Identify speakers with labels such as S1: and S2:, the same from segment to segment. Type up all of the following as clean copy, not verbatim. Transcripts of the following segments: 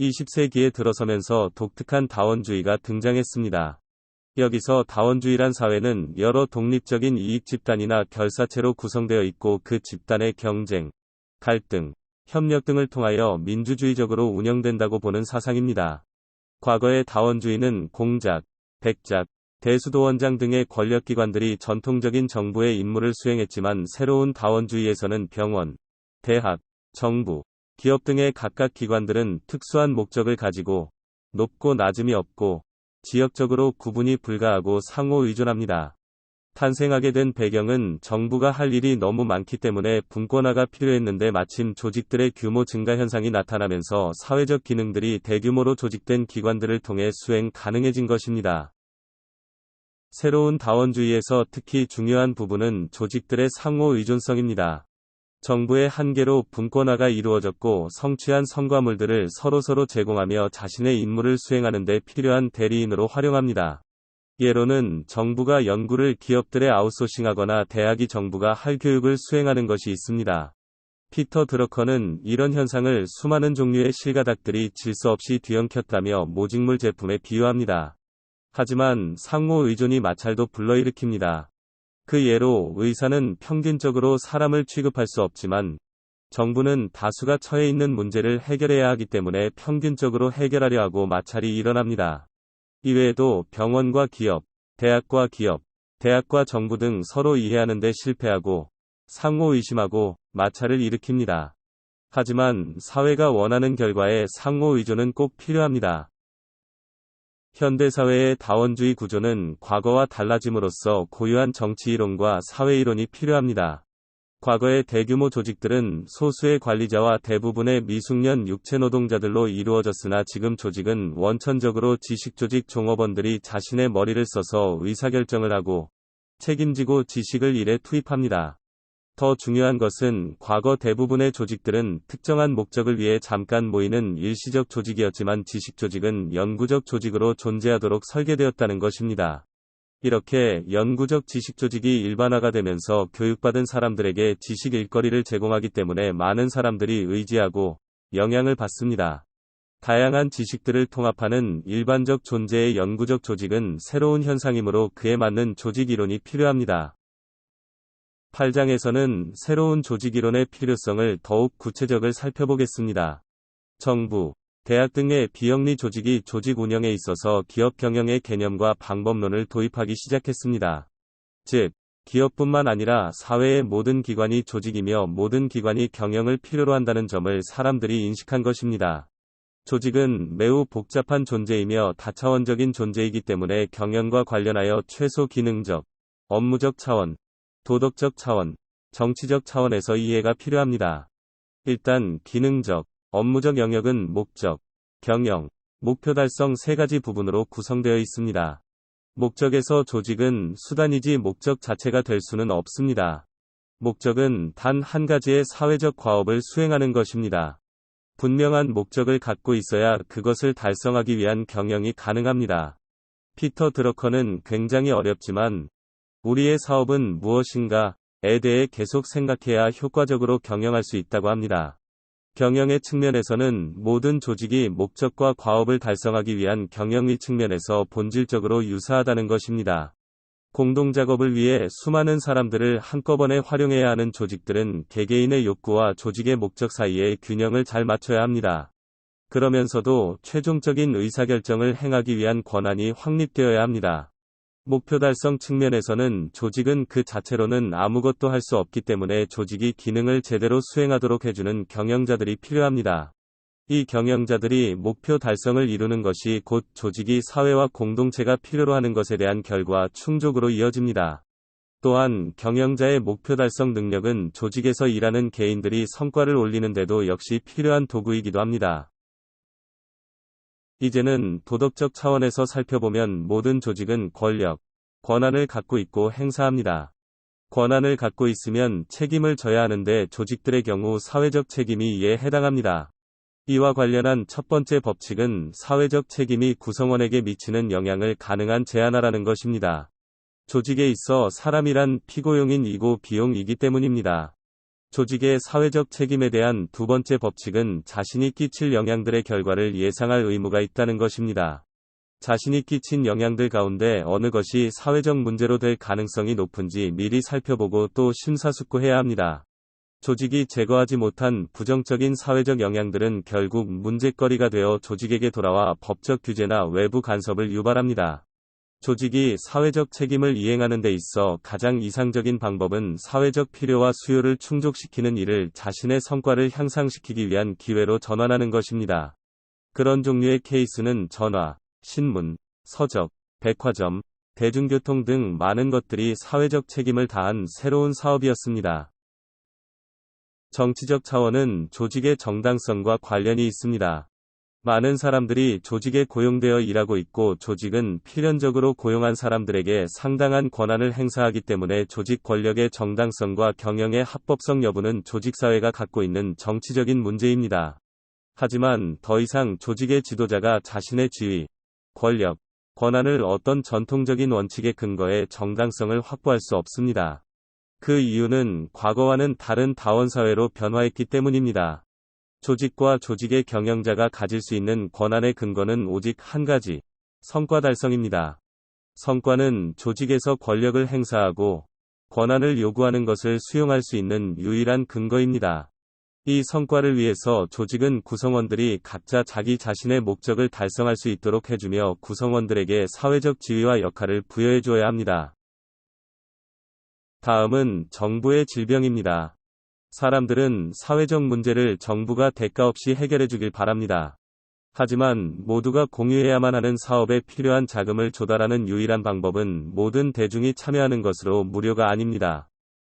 S1: 20세기에 들어서면서 독특한 다원주의가 등장했습니다. 여기서 다원주의란 사회는 여러 독립적인 이익 집단이나 결사체로 구성되어 있고 그 집단의 경쟁, 갈등, 협력 등을 통하여 민주주의적으로 운영된다고 보는 사상입니다. 과거의 다원주의는 공작, 백작, 대수도원장 등의 권력기관들이 전통적인 정부의 임무를 수행했지만 새로운 다원주의에서는 병원, 대학, 정부, 기업 등의 각각 기관들은 특수한 목적을 가지고 높고 낮음이 없고 지역적으로 구분이 불가하고 상호 의존합니다. 탄생하게 된 배경은 정부가 할 일이 너무 많기 때문에 분권화가 필요했는데 마침 조직들의 규모 증가 현상이 나타나면서 사회적 기능들이 대규모로 조직된 기관들을 통해 수행 가능해진 것입니다. 새로운 다원주의에서 특히 중요한 부분은 조직들의 상호 의존성입니다. 정부의 한계로 분권화가 이루어졌고 성취한 성과물들을 서로서로 제공하며 자신의 임무를 수행하는 데 필요한 대리인으로 활용합니다. 예로는 정부가 연구를 기업들에 아웃소싱하거나 대학이 정부가 할 교육을 수행하는 것이 있습니다. 피터 드러커는 이런 현상을 수많은 종류의 실가닥들이 질서 없이 뒤엉켰다며 모직물 제품에 비유합니다. 하지만 상호 의존이 마찰도 불러일으킵니다. 그 예로 의사는 평균적으로 사람을 취급할 수 없지만 정부는 다수가 처해 있는 문제를 해결해야 하기 때문에 평균적으로 해결하려 하고 마찰이 일어납니다. 이외에도 병원과 기업, 대학과 정부 등 서로 이해하는 데 실패하고 상호 의심하고 마찰을 일으킵니다. 하지만 사회가 원하는 결과에 상호 의존은 꼭 필요합니다. 현대사회의 다원주의 구조는 과거와 달라짐으로써 고유한 정치이론과 사회이론이 필요합니다. 과거의 대규모 조직들은 소수의 관리자와 대부분의 미숙련 육체노동자들로 이루어졌으나 지금 조직은 원천적으로 지식조직 종업원들이 자신의 머리를 써서 의사결정을 하고 책임지고 지식을 일에 투입합니다. 더 중요한 것은 과거 대부분의 조직들은 특정한 목적을 위해 잠깐 모이는 일시적 조직이었지만 지식조직은 영구적 조직으로 존재하도록 설계되었다는 것입니다. 이렇게 영구적 지식조직이 일반화가 되면서 교육받은 사람들에게 지식 일거리를 제공하기 때문에 많은 사람들이 의지하고 영향을 받습니다. 다양한 지식들을 통합하는 일반적 존재의 영구적 조직은 새로운 현상이므로 그에 맞는 조직 이론이 필요합니다. 8장에서는 새로운 조직 이론의 필요성을 더욱 구체적을 살펴보겠습니다. 정부, 대학 등의 비영리 조직이 조직 운영에 있어서 기업 경영의 개념과 방법론을 도입하기 시작했습니다. 즉, 기업뿐만 아니라 사회의 모든 기관이 조직이며 모든 기관이 경영을 필요로 한다는 점을 사람들이 인식한 것입니다. 조직은 매우 복잡한 존재이며 다차원적인 존재이기 때문에 경영과 관련하여 최소 기능적, 업무적 차원, 도덕적 차원, 정치적 차원에서 이해가 필요합니다. 일단 기능적, 업무적 영역은 목적, 경영, 목표 달성 세 가지 부분으로 구성되어 있습니다. 목적에서 조직은 수단이지 목적 자체가 될 수는 없습니다. 목적은 단 한 가지의 사회적 과업을 수행하는 것입니다. 분명한 목적을 갖고 있어야 그것을 달성하기 위한 경영이 가능합니다. 피터 드러커는 굉장히 어렵지만 우리의 사업은 무엇인가에 대해 계속 생각해야 효과적으로 경영할 수 있다고 합니다. 경영의 측면에서는 모든 조직이 목적과 과업을 달성하기 위한 경영의 측면에서 본질적으로 유사하다는 것입니다. 공동작업을 위해 수많은 사람들을 한꺼번에 활용해야 하는 조직들은 개개인의 욕구와 조직의 목적 사이의 균형을 잘 맞춰야 합니다. 그러면서도 최종적인 의사결정을 행하기 위한 권한이 확립되어야 합니다. 목표 달성 측면에서는 조직은 그 자체로는 아무것도 할 수 없기 때문에 조직이 기능을 제대로 수행하도록 해주는 경영자들이 필요합니다. 이 경영자들이 목표 달성을 이루는 것이 곧 조직이 사회와 공동체가 필요로 하는 것에 대한 결과 충족으로 이어집니다. 또한 경영자의 목표 달성 능력은 조직에서 일하는 개인들이 성과를 올리는 데도 역시 필요한 도구이기도 합니다. 이제는 도덕적 차원에서 살펴보면 모든 조직은 권력, 권한을 갖고 있고 행사합니다. 권한을 갖고 있으면 책임을 져야 하는데 조직들의 경우 사회적 책임이 이에 해당합니다. 이와 관련한 첫 번째 법칙은 사회적 책임이 구성원에게 미치는 영향을 가능한 제한하라는 것입니다. 조직에 있어 사람이란 피고용인 이고 비용이기 때문입니다. 조직의 사회적 책임에 대한 두 번째 법칙은 자신이 끼칠 영향들의 결과를 예상할 의무가 있다는 것입니다. 자신이 끼친 영향들 가운데 어느 것이 사회적 문제로 될 가능성이 높은지 미리 살펴보고 또 심사숙고해야 합니다. 조직이 제거하지 못한 부정적인 사회적 영향들은 결국 문제거리가 되어 조직에게 돌아와 법적 규제나 외부 간섭을 유발합니다. 조직이 사회적 책임을 이행하는 데 있어 가장 이상적인 방법은 사회적 필요와 수요를 충족시키는 일을 자신의 성과를 향상시키기 위한 기회로 전환하는 것입니다. 그런 종류의 케이스는 전화, 신문, 서적, 백화점, 대중교통 등 많은 것들이 사회적 책임을 다한 새로운 사업이었습니다. 정치적 차원은 조직의 정당성과 관련이 있습니다. 많은 사람들이 조직에 고용되어 일하고 있고 조직은 필연적으로 고용한 사람들에게 상당한 권한을 행사하기 때문에 조직 권력의 정당성과 경영의 합법성 여부는 조직사회가 갖고 있는 정치적인 문제입니다. 하지만 더 이상 조직의 지도자가 자신의 지위, 권력, 권한을 어떤 전통적인 원칙에 근거해 정당성을 확보할 수 없습니다. 그 이유는 과거와는 다른 다원사회로 변화했기 때문입니다. 조직과 조직의 경영자가 가질 수 있는 권한의 근거는 오직 한 가지, 성과 달성입니다. 성과는 조직에서 권력을 행사하고 권한을 요구하는 것을 수용할 수 있는 유일한 근거입니다. 이 성과를 위해서 조직은 구성원들이 각자 자기 자신의 목적을 달성할 수 있도록 해주며 구성원들에게 사회적 지위와 역할을 부여해 줘야 합니다. 다음은 정부의 질병입니다. 사람들은 사회적 문제를 정부가 대가 없이 해결해 주길 바랍니다. 하지만 모두가 공유해야만 하는 사업에 필요한 자금을 조달하는 유일한 방법은 모든 대중이 참여하는 것으로 무료가 아닙니다.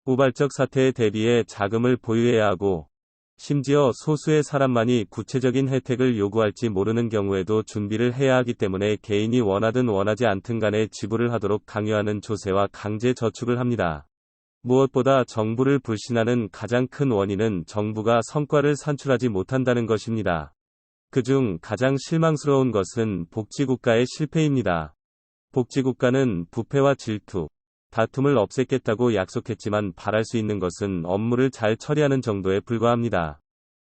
S1: 우발적 사태에 대비해 자금을 보유해야 하고, 심지어 소수의 사람만이 구체적인 혜택을 요구할지 모르는 경우에도 준비를 해야 하기 때문에 개인이 원하든 원하지 않든 간에 지불을 하도록 강요하는 조세와 강제 저축을 합니다. 무엇보다 정부를 불신하는 가장 큰 원인은 정부가 성과를 산출하지 못한다는 것입니다. 그중 가장 실망스러운 것은 복지국가의 실패입니다. 복지국가는 부패와 질투, 다툼을 없애겠다고 약속했지만 바랄 수 있는 것은 업무를 잘 처리하는 정도에 불과합니다.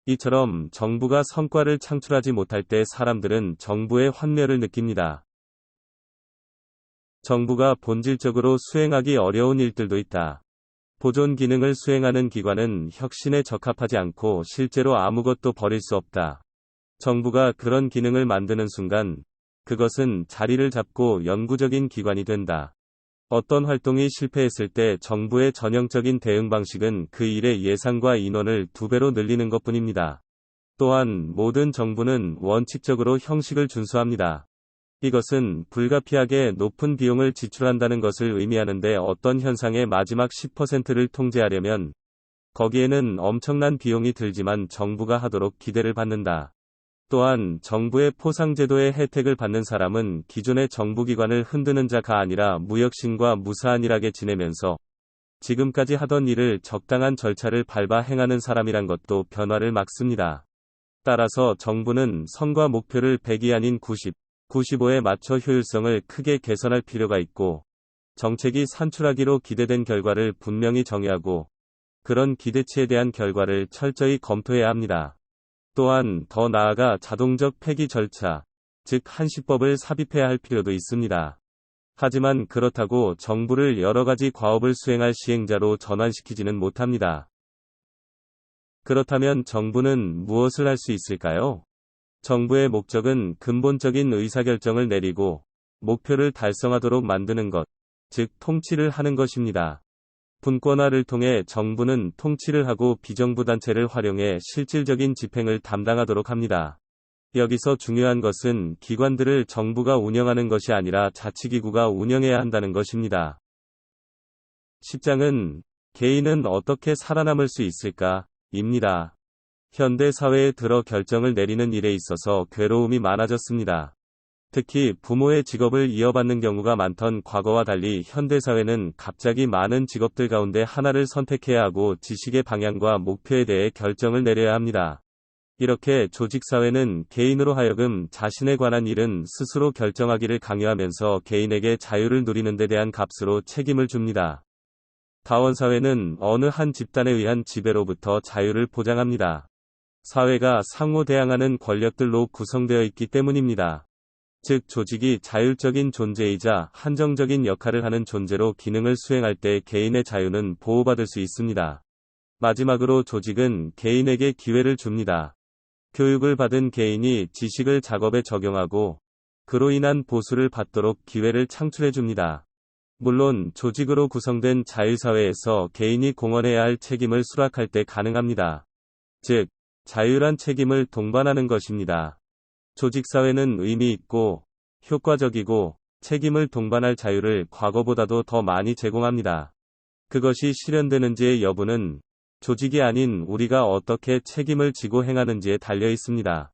S1: 이처럼 정부가 성과를 창출하지 못할 때 사람들은 정부의 환멸을 느낍니다. 정부가 본질적으로 수행하기 어려운 일들도 있다. 보존 기능을 수행하는 기관은 혁신에 적합하지 않고 실제로 아무것도 벌일 수 없다. 정부가 그런 기능을 만드는 순간 그것은 자리를 잡고 영구적인 기관이 된다. 어떤 활동이 실패했을 때 정부의 전형적인 대응 방식은 그 일의 예산과 인원을 2배로 늘리는 것뿐입니다. 또한 모든 정부는 원칙적으로 형식을 준수합니다. 이것은 불가피하게 높은 비용을 지출한다는 것을 의미하는데 어떤 현상의 마지막 10%를 통제하려면 거기에는 엄청난 비용이 들지만 정부가 하도록 기대를 받는다. 또한 정부의 포상제도의 혜택을 받는 사람은 기존의 정부기관을 흔드는 자가 아니라 무역신과 무사한 일하게 지내면서 지금까지 하던 일을 적당한 절차를 밟아 행하는 사람이란 것도 변화를 막습니다. 따라서 정부는 성과 목표를 100이 아닌 90, 95에 맞춰 효율성을 크게 개선할 필요가 있고, 정책이 산출하기로 기대된 결과를 분명히 정의하고, 그런 기대치에 대한 결과를 철저히 검토해야 합니다. 또한 더 나아가 자동적 폐기 절차, 즉 한시법을 삽입해야 할 필요도 있습니다. 하지만 그렇다고 정부를 여러 가지 과업을 수행할 시행자로 전환시키지는 못합니다. 그렇다면 정부는 무엇을 할 수 있을까요? 정부의 목적은 근본적인 의사결정을 내리고 목표를 달성하도록 만드는 것, 즉 통치를 하는 것입니다. 분권화를 통해 정부는 통치를 하고 비정부단체를 활용해 실질적인 집행을 담당하도록 합니다. 여기서 중요한 것은 기관들을 정부가 운영하는 것이 아니라 자치기구가 운영해야 한다는 것입니다. 10장은 개인은 어떻게 살아남을 수 있을까? 입니다. 현대 사회에 들어 결정을 내리는 일에 있어서 괴로움이 많아졌습니다. 특히 부모의 직업을 이어받는 경우가 많던 과거와 달리 현대사회는 갑자기 많은 직업들 가운데 하나를 선택해야 하고 지식의 방향과 목표에 대해 결정을 내려야 합니다. 이렇게 조직사회는 개인으로 하여금 자신에 관한 일은 스스로 결정하기를 강요하면서 개인에게 자유를 누리는 데 대한 값으로 책임을 줍니다. 다원사회는 어느 한 집단에 의한 지배로부터 자유를 보장합니다. 사회가 상호 대항하는 권력들로 구성되어 있기 때문입니다. 즉, 조직이 자율적인 존재이자 한정적인 역할을 하는 존재로 기능을 수행할 때 개인의 자유는 보호받을 수 있습니다. 마지막으로 조직은 개인에게 기회를 줍니다. 교육을 받은 개인이 지식을 작업에 적용하고 그로 인한 보수를 받도록 기회를 창출해 줍니다. 물론 조직으로 구성된 자유사회에서 개인이 공헌해야 할 책임을 수락할 때 가능합니다. 즉, 자유란 책임을 동반하는 것입니다. 조직사회는 의미 있고 효과적이고 책임을 동반할 자유를 과거보다도 더 많이 제공합니다. 그것이 실현되는지의 여부는 조직이 아닌 우리가 어떻게 책임을 지고 행하는지에 달려 있습니다.